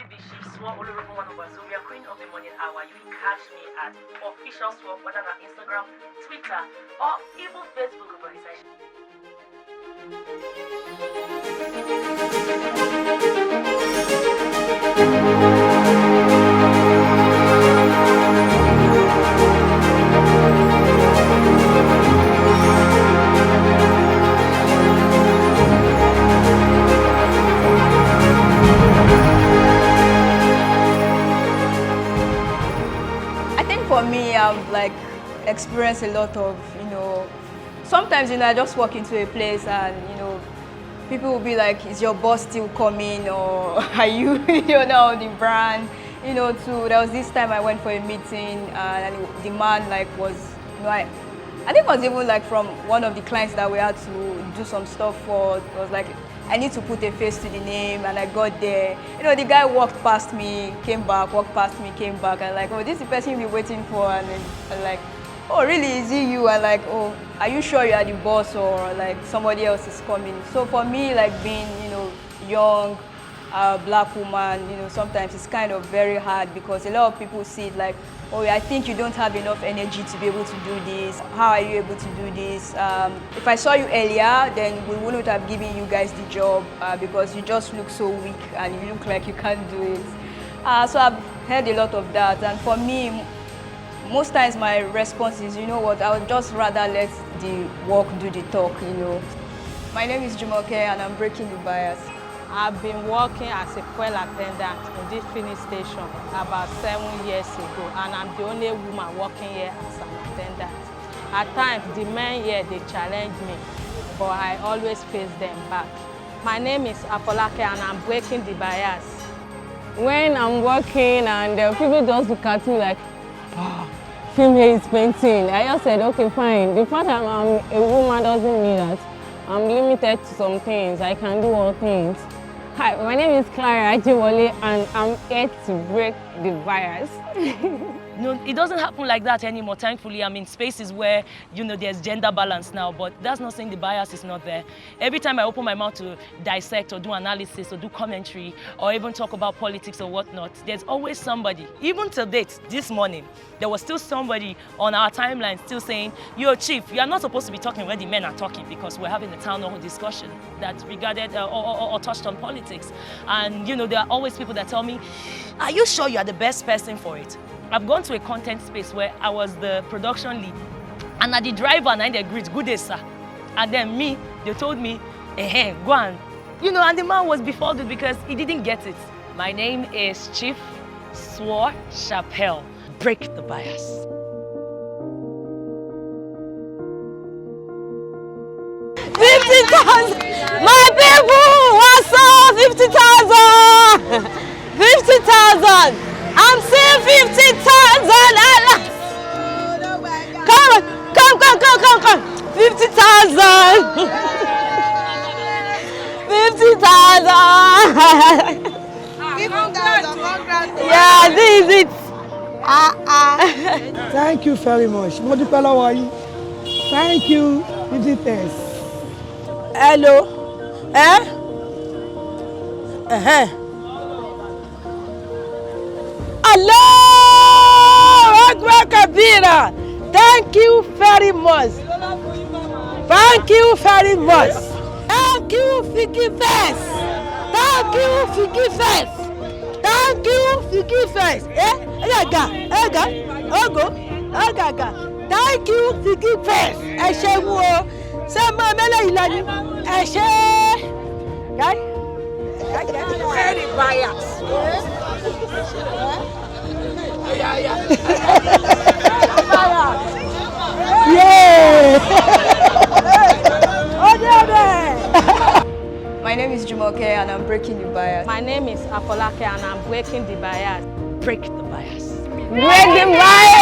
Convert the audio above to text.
IWD Chief Swore Olorun, one of our Zobia Queen of the Morning Hour. You can catch me at Official Swore, whether on Instagram, Twitter, or even Facebook. For me, I've like experienced a lot of, sometimes, I just walk into a place and, people will be like, is your boss still coming, or are you, the brand, too. There was this time I went for a meeting and the man like was, I think it was even like from one of the clients that we had to do some stuff for. It was like, I need to put a face to the name, and I got there. The guy walked past me, came back, walked past me, came back, and like, oh, this is the person you've been waiting for, and then I'm like, oh, really, is it you? And like, oh, are you sure you are the boss, or like somebody else is coming? So for me, like being, young, black woman, sometimes it's kind of very hard because a lot of people see it like, oh, I think you don't have enough energy to be able to do this. How are you able to do this? If I saw you earlier, then we wouldn't have given you guys the job because you just look so weak and you look like you can't do it. So I've heard a lot of that. And for me, most times my response is, you know what, I would just rather let the work do the talk, My name is Jumoke and I'm breaking the bias. I've been working as a fuel attendant in this filling station about 7 years ago, and I'm the only woman working here as an attendant. At times, the men here, they challenge me, but I always face them back. My name is Afolake and I'm breaking the bias. When I'm working and people just look at me like, oh, female is painting, I just said, okay, fine. The fact that I'm a woman doesn't mean that I'm limited to some things. I can do all things. Hi, my name is Clara Ajiwole and I'm here to break the bias. No, it doesn't happen like that anymore, thankfully. I'm in spaces where, there's gender balance now, but that's not saying the bias is not there. Every time I open my mouth to dissect or do analysis or do commentary or even talk about politics or whatnot, there's always somebody. Even to date, this morning, there was still somebody on our timeline still saying, yo, Chief, you are not supposed to be talking when the men are talking because we're having a town hall discussion that regarded or touched on politics. And, there are always people that tell me, are you sure you are the best person for it? I've gone to a content space where I was the production lead, and at the driver and they agreed, good day, sir. And then me, they told me, go on. And the man was befuddled because he didn't get it. My name is Chief Swore Chappelle. Break the bias. $50,000! My people, what's up? 50,000! 50,000! I'm saying 50,000 at last. Come. 50,000. 50,000. Yeah, this is it. Thank you very much. Thank you. 50,000. Hello. Allah Akbar Kabira. Thank you very much. Thank you very much. Thank you, forgiveness. Thank you, forgiveness. Thank you, forgiveness. Thank you, forgiveness. Ẹ ṣé wo. Ṣé máa mẹ́lẹ̀ ìlànà? Ẹ ṣé. Very biased. My name is Jumoke and I'm breaking the bias. My name is Afolake and I'm breaking the bias. Break the bias. Break the bias!